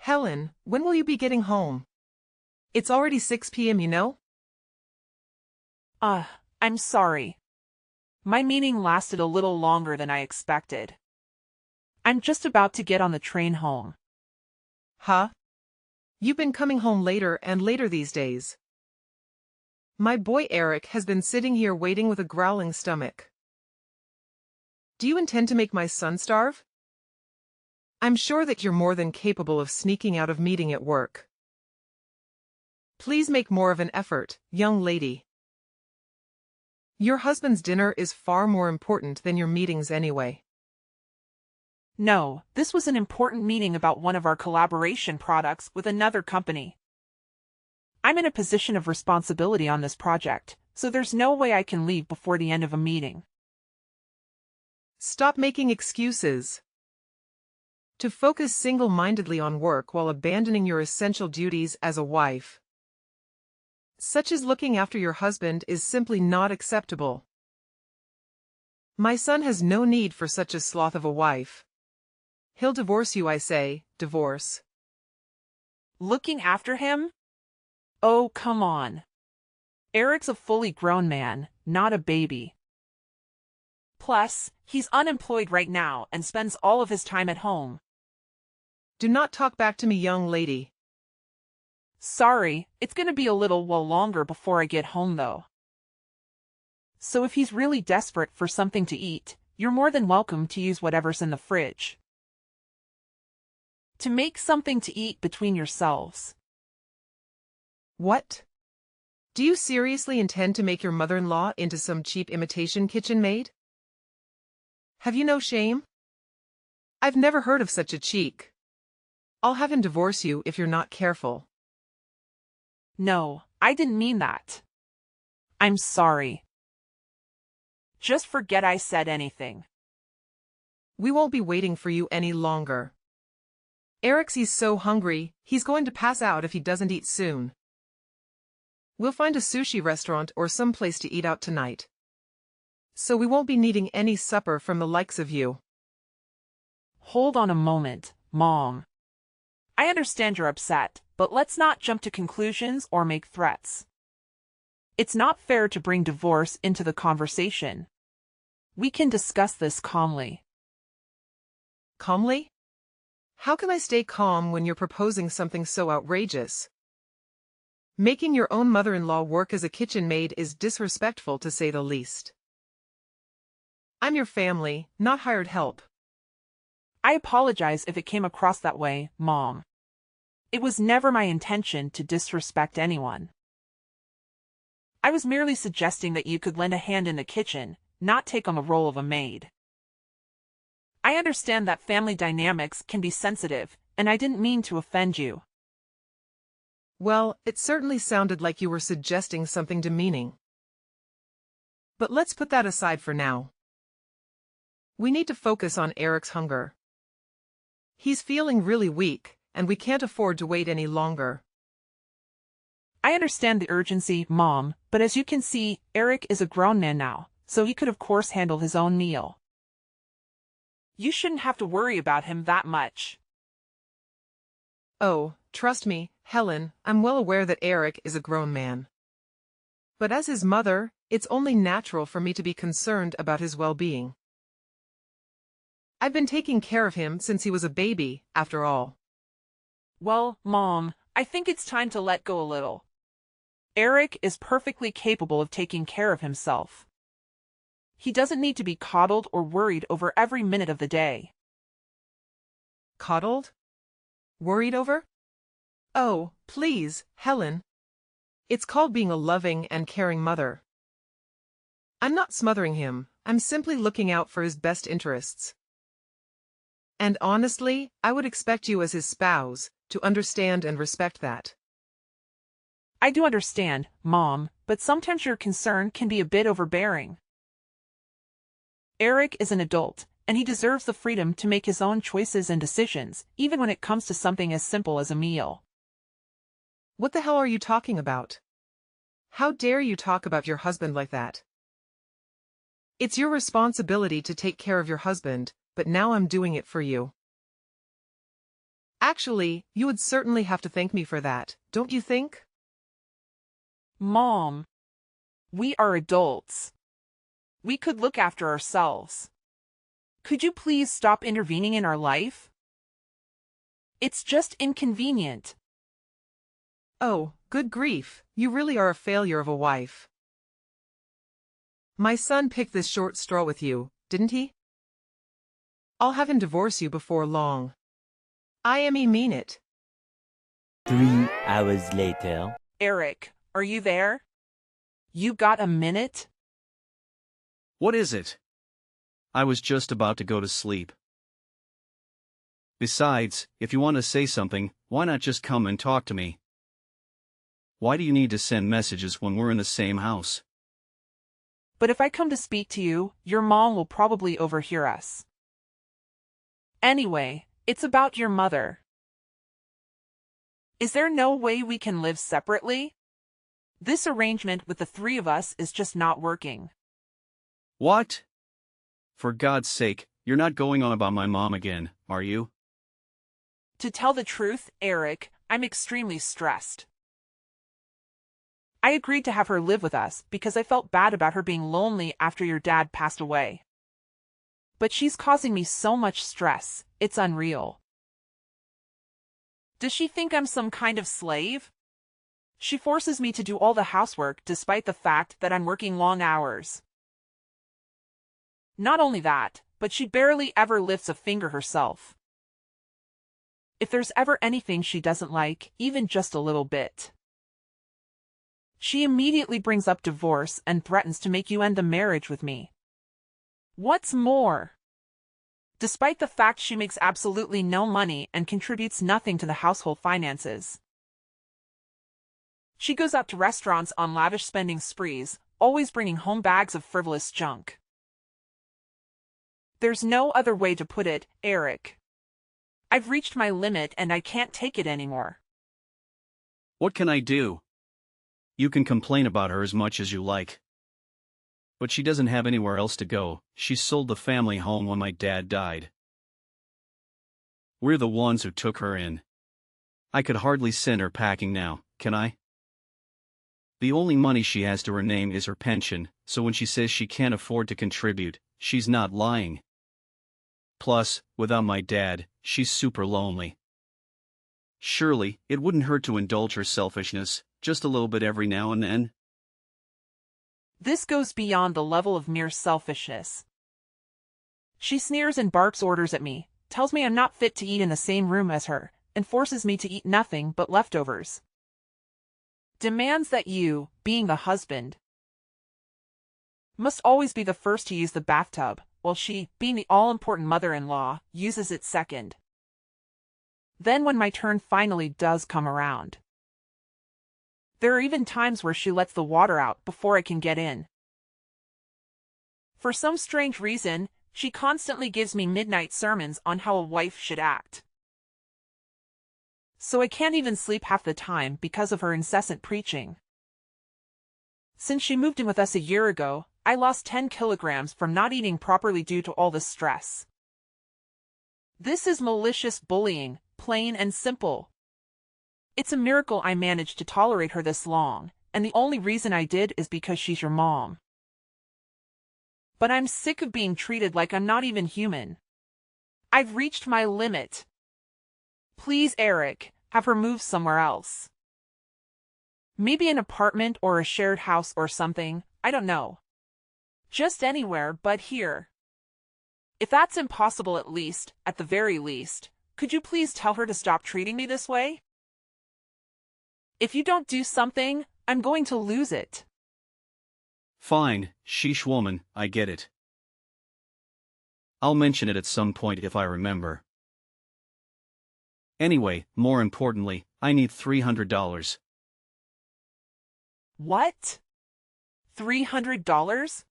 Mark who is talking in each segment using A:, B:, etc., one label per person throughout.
A: Helen, when will you be getting home? It's already 6 p.m., you know?
B: Uh, I'm sorry. My meeting lasted a little longer than I expected. I'm just about to get on the train home.
A: Huh? You've been coming home later and later these days. My boy Eric has been sitting here waiting with a growling stomach. Do you intend to make my son starve? I'm sure that you're more than capable of sneaking out of meeting at work. Please make more of an effort, young lady. Your husband's dinner is far more important than your meetings anyway.
B: No, this was an important meeting about one of our collaboration products with another company. I'm in a position of responsibility on this project, so there's no way I can leave before the end of a meeting.
A: Stop making excuses. To focus single-mindedly on work while abandoning your essential duties as a wife, such as looking after your husband, is simply not acceptable. My son has no need for such a sloth of a wife. He'll divorce you, I say, divorce.
B: Looking after him? Oh, come on. Eric's a fully grown man, not a baby. Plus, he's unemployed right now and spends all of his time at home.
A: Do not talk back to me, young lady.
B: Sorry, it's gonna be a little while longer before I get home though. So if he's really desperate for something to eat, you're more than welcome to use whatever's in the fridge. To make something to eat between yourselves.
A: What? Do you seriously intend to make your mother-in-law into some cheap imitation kitchen maid? Have you no shame? I've never heard of such a cheek. I'll have him divorce you if you're not careful.
B: No, I didn't mean that. I'm sorry. Just forget I said anything.
A: We won't be waiting for you any longer. Eric's so hungry, he's going to pass out if he doesn't eat soon. We'll find a sushi restaurant or some place to eat out tonight. So we won't be needing any supper from the likes of you.
B: Hold on a moment, Mom. I understand you're upset, but let's not jump to conclusions or make threats. It's not fair to bring divorce into the conversation. We can discuss this calmly.
A: Calmly? How can I stay calm when you're proposing something so outrageous? Making your own mother-in-law work as a kitchen maid is disrespectful, to say the least. I'm your family, not hired help.
B: I apologize if it came across that way, Mom. It was never my intention to disrespect anyone. I was merely suggesting that you could lend a hand in the kitchen, not take on the role of a maid. I understand that family dynamics can be sensitive, and I didn't mean to offend you.
A: Well, it certainly sounded like you were suggesting something demeaning. But let's put that aside for now. We need to focus on Eric's hunger. He's feeling really weak, and we can't afford to wait any longer.
B: I understand the urgency, Mom, but as you can see, Eric is a grown man now, so he could of course handle his own meal. You shouldn't have to worry about him that much.
A: Oh, trust me, Helen, I'm well aware that Eric is a grown man. But as his mother, it's only natural for me to be concerned about his well-being. I've been taking care of him since he was a baby, after all.
B: Well, Mom, I think it's time to let go a little. Eric is perfectly capable of taking care of himself. He doesn't need to be coddled or worried over every minute of the day.
A: Coddled? Worried over? Oh, please, Helen. It's called being a loving and caring mother. I'm not smothering him, I'm simply looking out for his best interests. And honestly, I would expect you as his spouse to understand and respect that.
B: I do understand, Mom, but sometimes your concern can be a bit overbearing. Eric is an adult, and he deserves the freedom to make his own choices and decisions, even when it comes to something as simple as a meal.
A: What the hell are you talking about? How dare you talk about your husband like that? It's your responsibility to take care of your husband, but now I'm doing it for you. Actually, you would certainly have to thank me for that, don't you think?
B: Mom, we are adults. We could look after ourselves. Could you please stop intervening in our life? It's just inconvenient.
A: Oh, good grief, you really are a failure of a wife. My son picked this short straw with you, didn't he? I'll have him divorce you before long. I mean it.
C: 3 hours later.
B: Eric, are you there? You got a minute?
D: What is it? I was just about to go to sleep. Besides, if you want to say something, why not just come and talk to me? Why do you need to send messages when we're in the same house?
B: But if I come to speak to you, your mom will probably overhear us. Anyway, it's about your mother. Is there no way we can live separately? This arrangement with the three of us is just not working.
D: What? For God's sake, you're not going on about my mom again, are you?
B: To tell the truth, Eric, I'm extremely stressed. I agreed to have her live with us because I felt bad about her being lonely after your dad passed away. But she's causing me so much stress, it's unreal. Does she think I'm some kind of slave? She forces me to do all the housework despite the fact that I'm working long hours. Not only that, but she barely ever lifts a finger herself. If there's ever anything she doesn't like, even just a little bit, she immediately brings up divorce and threatens to make you end the marriage with me. What's more, despite the fact she makes absolutely no money and contributes nothing to the household finances, she goes out to restaurants on lavish spending sprees, always bringing home bags of frivolous junk. There's no other way to put it, Eric. I've reached my limit and I can't take it anymore.
D: What can I do? You can complain about her as much as you like. But she doesn't have anywhere else to go. She sold the family home when my dad died. We're the ones who took her in. I could hardly send her packing now, can I? The only money she has to her name is her pension, so when she says she can't afford to contribute, she's not lying. Plus, without my dad, she's super lonely. Surely, it wouldn't hurt to indulge her selfishness, just a little bit every now and then.
B: This goes beyond the level of mere selfishness. She sneers and barks orders at me, tells me I'm not fit to eat in the same room as her, and forces me to eat nothing but leftovers. Demands that you, being the husband, must always be the first to use the bathtub, while she, being the all-important mother-in-law, uses it second. Then when my turn finally does come around, there are even times where she lets the water out before I can get in. For some strange reason, she constantly gives me midnight sermons on how a wife should act. So I can't even sleep half the time because of her incessant preaching. Since she moved in with us a year ago, I lost 10 kilograms from not eating properly due to all the stress. This is malicious bullying, plain and simple. It's a miracle I managed to tolerate her this long, and the only reason I did is because she's your mom. But I'm sick of being treated like I'm not even human. I've reached my limit. Please, Eric, have her move somewhere else. Maybe an apartment or a shared house or something, I don't know. Just anywhere but here. If that's impossible at the very least, could you please tell her to stop treating me this way? If you don't do something, I'm going to lose it.
D: Fine, sheesh woman, I get it. I'll mention it at some point if I remember. Anyway, more importantly, I need $300.
B: What? $300?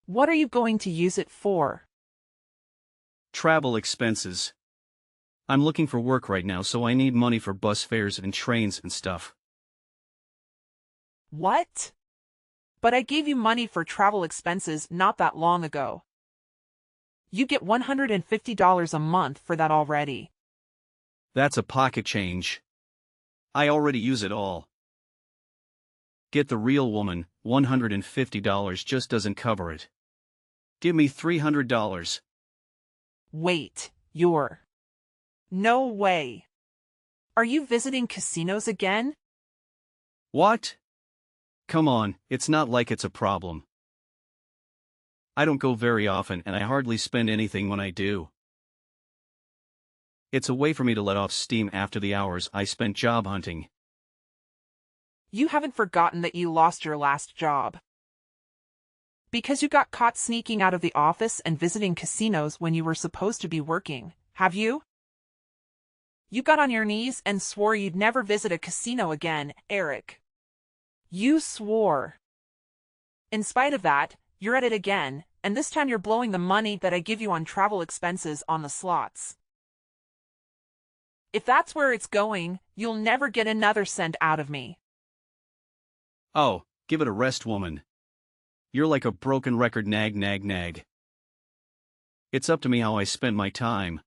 B: What are you going to use it for?
D: Travel expenses. I'm looking for work right now, so I need money for bus fares and trains and stuff.
B: What? But I gave you money for travel expenses not that long ago. You get $150 a month for that already.
D: That's a pocket change. I already use it all. Get the real woman, $150 just doesn't cover it. Give me $300.
B: Wait, you're... No way. Are you visiting casinos again?
D: What? Come on, it's not like it's a problem. I don't go very often and I hardly spend anything when I do. It's a way for me to let off steam after the hours I spent job hunting.
B: You haven't forgotten that you lost your last job. Because you got caught sneaking out of the office and visiting casinos when you were supposed to be working, have you? You got on your knees and swore you'd never visit a casino again, Eric. You swore. In spite of that, you're at it again, and this time you're blowing the money that I give you on travel expenses on the slots. If that's where it's going, you'll never get another cent out of me.
D: Oh, give it a rest, woman. You're like a broken record, nag nag nag. It's up to me how I spend my time.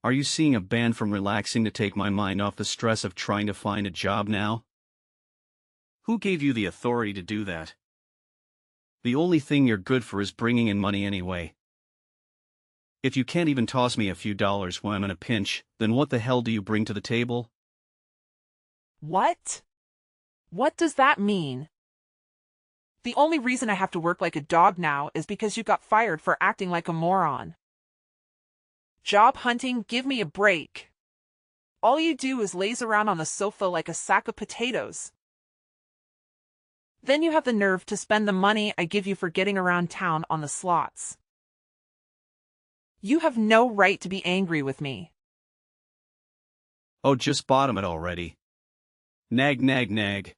D: Are you seeing a ban from relaxing to take my mind off the stress of trying to find a job now? Who gave you the authority to do that? The only thing you're good for is bringing in money anyway. If you can't even toss me a few dollars when I'm in a pinch, then what the hell do you bring to the table?
B: What? What does that mean? The only reason I have to work like a dog now is because you got fired for acting like a moron. Job hunting, give me a break. All you do is laze around on the sofa like a sack of potatoes. Then you have the nerve to spend the money I give you for getting around town on the slots. You have no right to be angry with me.
D: Oh, just bottom it already. Nag nag nag.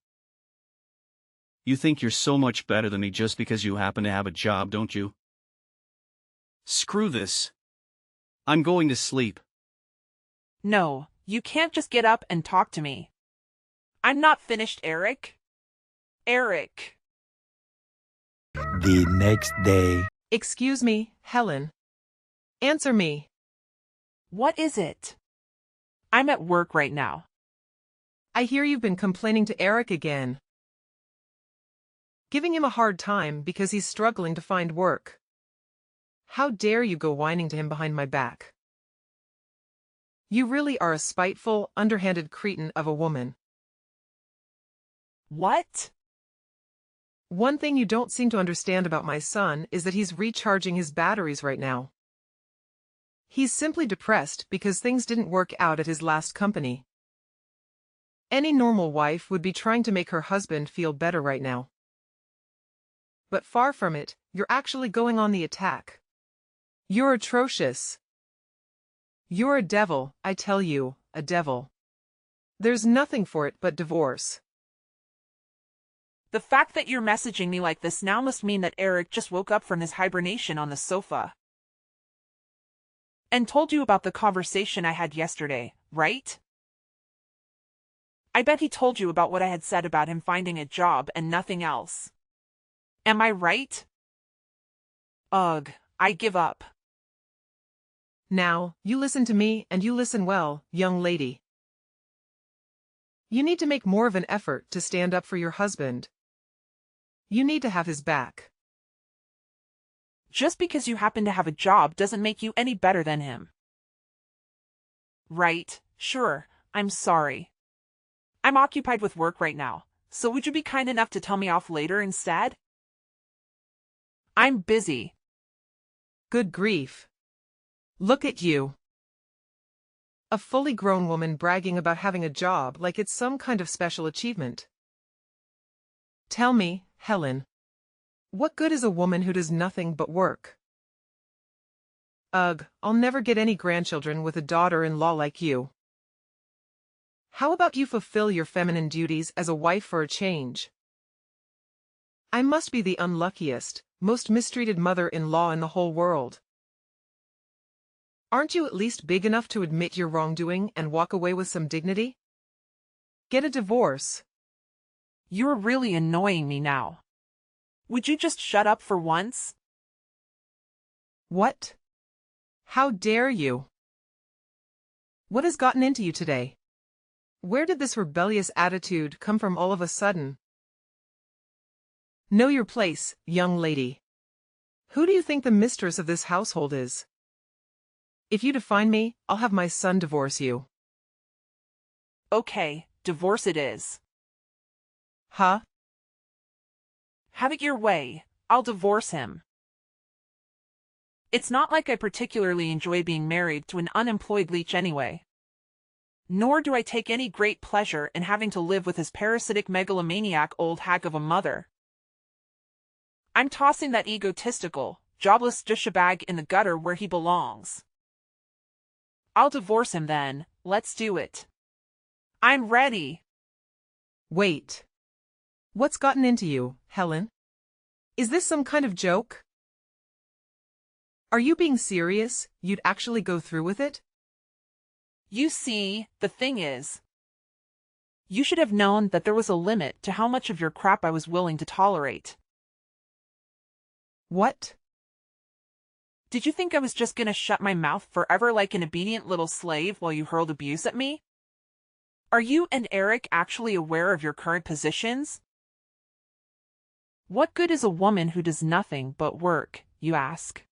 D: You think you're so much better than me just because you happen to have a job, don't you? Screw this. I'm going to sleep.
B: No, you can't just get up and talk to me. I'm not finished, Eric. Eric.
C: The next day.
A: Excuse me, Helen. Answer me.
B: What is it? I'm at work right now.
A: I hear you've been complaining to Eric again. Giving him a hard time because he's struggling to find work. How dare you go whining to him behind my back? You really are a spiteful, underhanded cretin of a woman.
B: What?
A: One thing you don't seem to understand about my son is that he's recharging his batteries right now. He's simply depressed because things didn't work out at his last company. Any normal wife would be trying to make her husband feel better right now. But far from it, you're actually going on the attack. You're atrocious. You're a devil, I tell you, a devil. There's nothing for it but divorce.
B: The fact that you're messaging me like this now must mean that Eric just woke up from his hibernation on the sofa. And told you about the conversation I had yesterday, right? I bet he told you about what I had said about him finding a job and nothing else. Am I right? Ugh, I give up.
A: Now, you listen to me and you listen well, young lady. You need to make more of an effort to stand up for your husband. You need to have his back.
B: Just because you happen to have a job doesn't make you any better than him. Right, sure, I'm sorry. I'm occupied with work right now, so would you be kind enough to tell me off later instead? I'm busy.
A: Good grief. Look at you. A fully grown woman bragging about having a job like it's some kind of special achievement. Tell me, Helen. What good is a woman who does nothing but work? Ugh, I'll never get any grandchildren with a daughter-in-law like you. How about you fulfill your feminine duties as a wife for a change? I must be the unluckiest, most mistreated mother-in-law in the whole world. Aren't you at least big enough to admit your wrongdoing and walk away with some dignity? Get a divorce.
B: You're really annoying me now. Would you just shut up for once?
A: What? How dare you? What has gotten into you today? Where did this rebellious attitude come from all of a sudden? Know your place, young lady. Who do you think the mistress of this household is? If you define me, I'll have my son divorce you.
B: Okay, divorce it is.
A: Huh?
B: Have it your way, I'll divorce him. It's not like I particularly enjoy being married to an unemployed leech anyway. Nor do I take any great pleasure in having to live with his parasitic megalomaniac old hag of a mother. I'm tossing that egotistical, jobless douchebag in the gutter where he belongs. I'll divorce him then, let's do it. I'm ready.
A: Wait. What's gotten into you, Helen? Is this some kind of joke? Are you being serious? You'd actually go through with it?
B: You see, the thing is, you should have known that there was a limit to how much of your crap I was willing to tolerate.
A: What?
B: Did you think I was just gonna shut my mouth forever like an obedient little slave while you hurled abuse at me? Are you and Eric actually aware of your current positions? What good is a woman who does nothing but work, you ask?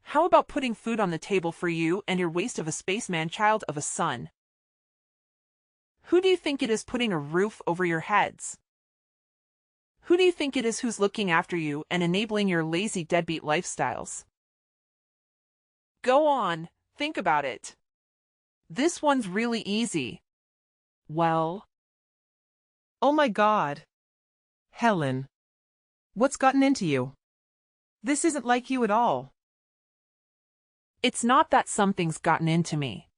B: How about putting food on the table for you and your waste of a spaceman child of a son? Who do you think it is putting a roof over your heads? Who do you think it is who's looking after you and enabling your lazy deadbeat lifestyles? Go on, think about it. This one's really easy. Well,
A: Oh my God. Helen. What's gotten into you? This isn't like you at all.
B: it's not that something's gotten into me.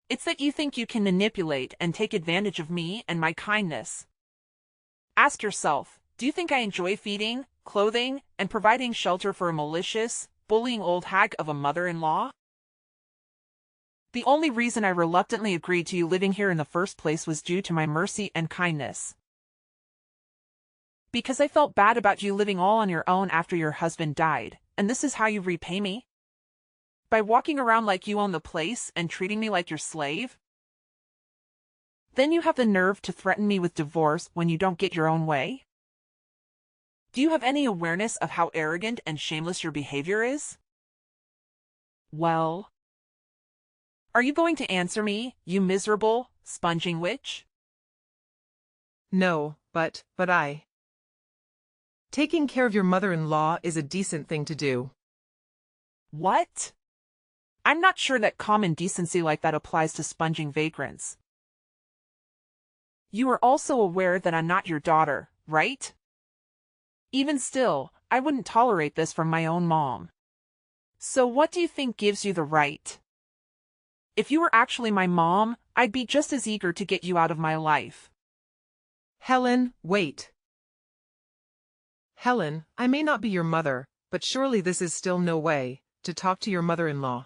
B: It's that you think you can manipulate and take advantage of me and my kindness. Ask yourself, do you think I enjoy feeding, clothing, and providing shelter for a malicious, bullying old hag of a mother-in-law? The only reason I reluctantly agreed to you living here in the first place was due to my mercy and kindness. Because I felt bad about you living all on your own after your husband died, and this is how you repay me? By walking around like you own the place and treating me like your slave? Then you have the nerve to threaten me with divorce when you don't get your own way? Do you have any awareness of how arrogant and shameless your behavior is? Well, are you going to answer me, you miserable, sponging witch?
A: No, but taking care of your mother-in-law is a decent thing to do.
B: What? I'm not sure that common decency like that applies to sponging vagrants. You are also aware that I'm not your daughter, right? Even still, I wouldn't tolerate this from my own mom. So what do you think gives you the right? If you were actually my mom, I'd be just as eager to get you out of my life.
A: Helen, wait. Helen, I may not be your mother, but surely this is still no way to talk to your mother-in-law.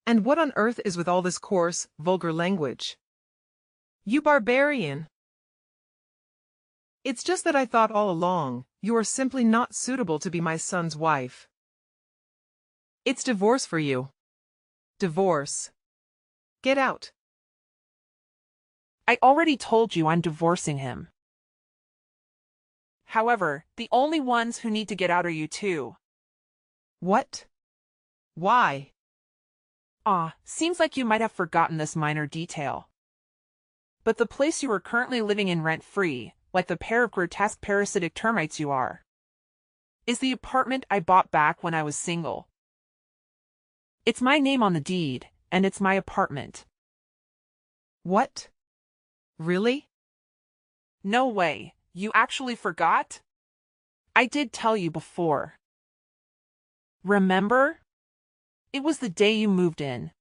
A: And what on earth is with all this coarse, vulgar language? You barbarian! It's just that I thought all along, you are simply not suitable to be my son's wife. It's divorce for you. Divorce. Get out.
B: I already told you I'm divorcing him. However, the only ones who need to get out are you two.
A: What? Why?
B: Seems like you might have forgotten this minor detail. But the place you are currently living in rent-free, like the pair of grotesque parasitic termites you are, is the apartment I bought back when I was single. It's my name on the deed, and it's my apartment.
A: What? Really?
B: No way, you actually forgot? I did tell you before. Remember? It was the day you moved in.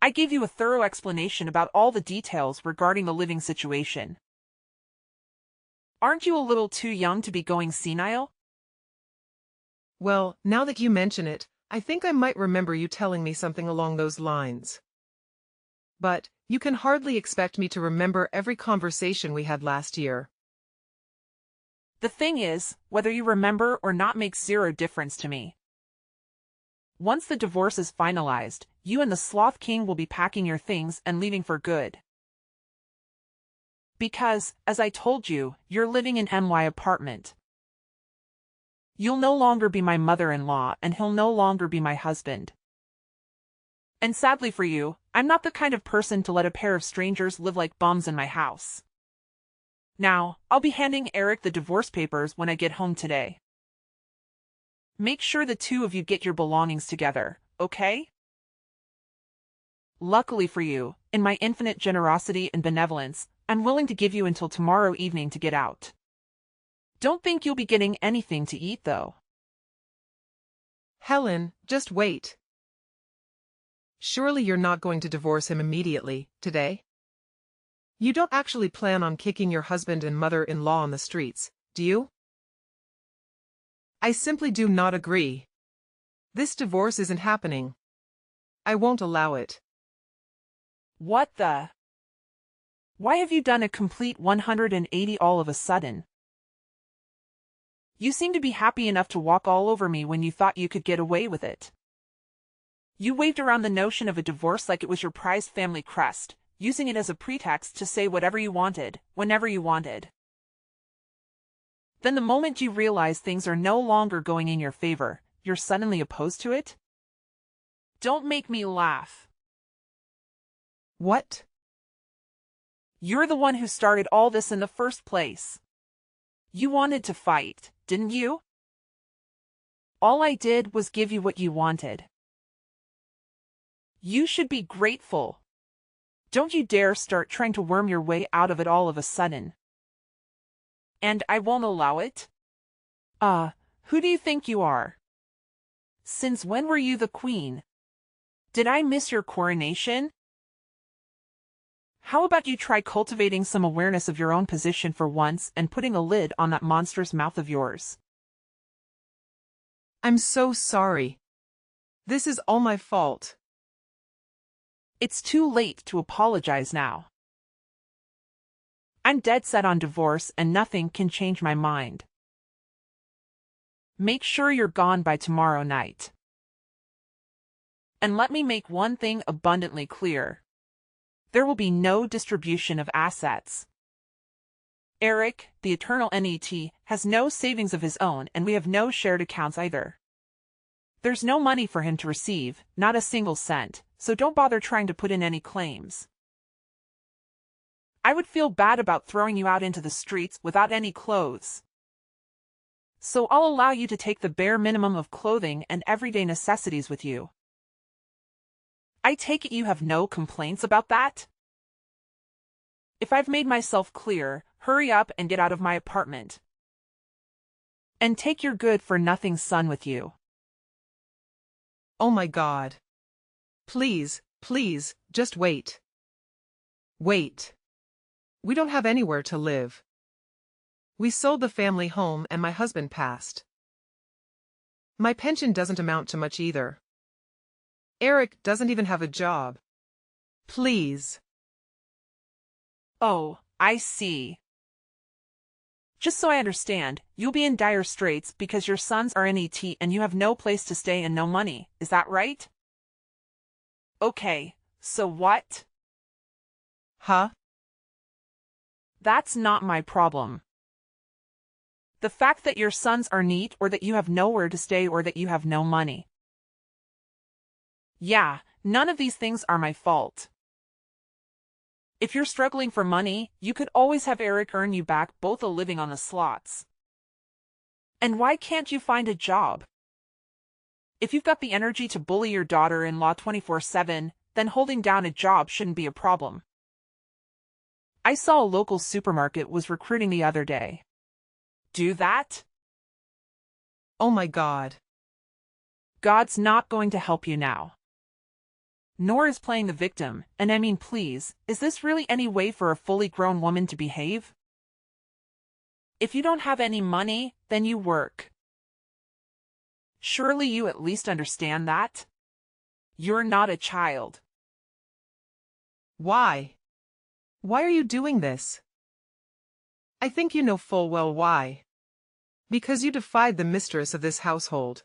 B: I gave you a thorough explanation about all the details regarding the living situation. Aren't you a little too young to be going senile?
A: Well, now that you mention it, I think I might remember you telling me something along those lines. But you can hardly expect me to remember every conversation we had last year.
B: The thing is, whether you remember or not makes zero difference to me. Once the divorce is finalized, you and the Sloth King will be packing your things and leaving for good. Because, as I told you, you're living in my apartment. You'll no longer be my mother-in-law and he'll no longer be my husband. And sadly for you, I'm not the kind of person to let a pair of strangers live like bums in my house. Now, I'll be handing Eric the divorce papers when I get home today. Make sure the two of you get your belongings together, okay? Luckily for you, in my infinite generosity and benevolence, I'm willing to give you until tomorrow evening to get out. Don't think you'll be getting anything to eat, though.
A: Helen, just wait. Surely you're not going to divorce him immediately, today? You don't actually plan on kicking your husband and mother-in-law on the streets, do you? I simply do not agree. This divorce isn't happening. I won't allow it.
B: What the? Why have you done a complete 180 all of a sudden? You seem to be happy enough to walk all over me when you thought you could get away with it. You waved around the notion of a divorce like it was your prized family crest, using it as a pretext to say whatever you wanted, whenever you wanted. Then the moment you realize things are no longer going in your favor, you're suddenly opposed to it? Don't make me laugh.
A: What?
B: You're the one who started all this in the first place. You wanted to fight, didn't you? All I did was give you what you wanted. You should be grateful. Don't you dare start trying to worm your way out of it all of a sudden. And I won't allow it? Who do you think you are? Since when were you the queen? Did I miss your coronation? How about you try cultivating some awareness of your own position for once and putting a lid on that monstrous mouth of yours?
A: I'm so sorry. This is all my fault.
B: It's too late to apologize now. I'm dead set on divorce and nothing can change my mind. Make sure you're gone by tomorrow night. And let me make one thing abundantly clear. There will be no distribution of assets. Eric, the eternal NET, has no savings of his own and we have no shared accounts either. There's no money for him to receive, not a single cent, so don't bother trying to put in any claims. I would feel bad about throwing you out into the streets without any clothes. So I'll allow you to take the bare minimum of clothing and everyday necessities with you. I take it you have no complaints about that? If I've made myself clear, hurry up and get out of my apartment. And take your good-for-nothing son with you.
A: Oh my God. Please, please, just wait. Wait. We don't have anywhere to live. We sold the family home and my husband passed. My pension doesn't amount to much either. Eric doesn't even have a job. Please.
B: Oh, I see. Just so I understand, you'll be in dire straits because your sons are NET and you have no place to stay and no money, is that right? Okay, so what?
A: Huh?
B: That's not my problem. The fact that your sons are NEET or that you have nowhere to stay or that you have no money. Yeah, none of these things are my fault. If you're struggling for money, you could always have Eric earn you back both a living on the slots. And why can't you find a job? If you've got the energy to bully your daughter-in-law 24/7, then holding down a job shouldn't be a problem. I saw a local supermarket was recruiting the other day. Do that?
A: Oh my God.
B: God's not going to help you now. Nor is playing the victim, and I mean please, is this really any way for a fully grown woman to behave? If you don't have any money, then you work. Surely you at least understand that? You're not a child.
A: Why? Why are you doing this? I think you know full well why. Because you defied the mistress of this household.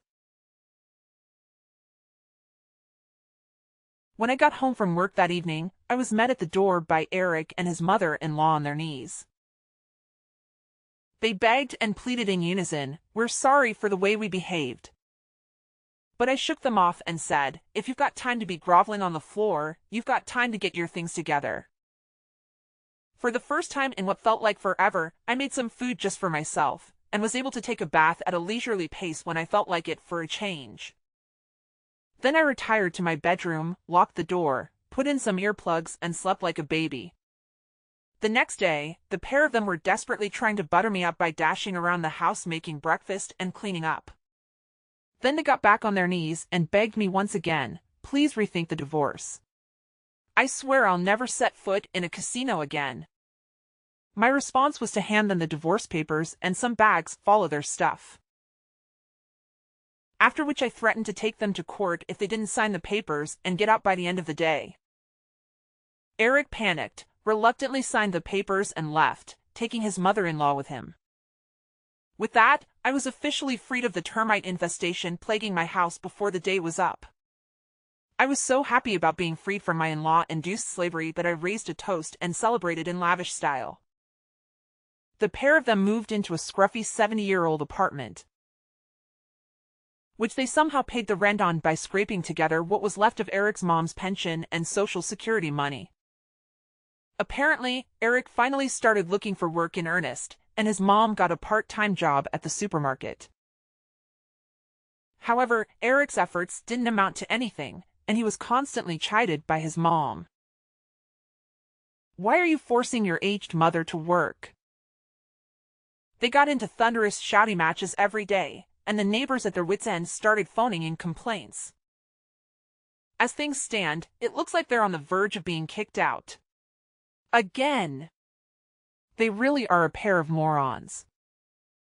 B: When I got home from work that evening, I was met at the door by Eric and his mother-in-law on their knees. They begged and pleaded in unison, "We're sorry for the way we behaved." But I shook them off and said, "If you've got time to be groveling on the floor, you've got time to get your things together." For the first time in what felt like forever, I made some food just for myself, and was able to take a bath at a leisurely pace when I felt like it for a change. Then I retired to my bedroom, locked the door, put in some earplugs, and slept like a baby. The next day, the pair of them were desperately trying to butter me up by dashing around the house making breakfast and cleaning up. Then they got back on their knees and begged me once again, "Please rethink the divorce. I swear I'll never set foot in a casino again." My response was to hand them the divorce papers and some bags full of their stuff. After which I threatened to take them to court if they didn't sign the papers and get out by the end of the day. Eric panicked, reluctantly signed the papers and left, taking his mother-in-law with him. With that, I was officially freed of the termite infestation plaguing my house before the day was up. I was so happy about being freed from my in-law-induced slavery that I raised a toast and celebrated in lavish style. The pair of them moved into a scruffy 70-year-old apartment, which they somehow paid the rent on by scraping together what was left of Eric's mom's pension and Social Security money. Apparently, Eric finally started looking for work in earnest, and his mom got a part-time job at the supermarket. However, Eric's efforts didn't amount to anything, and he was constantly chided by his mom. "Why are you forcing your aged mother to work?" They got into thunderous shouty matches every day, and the neighbors at their wits' end started phoning in complaints. As things stand, it looks like they're on the verge of being kicked out. Again. They really are a pair of morons.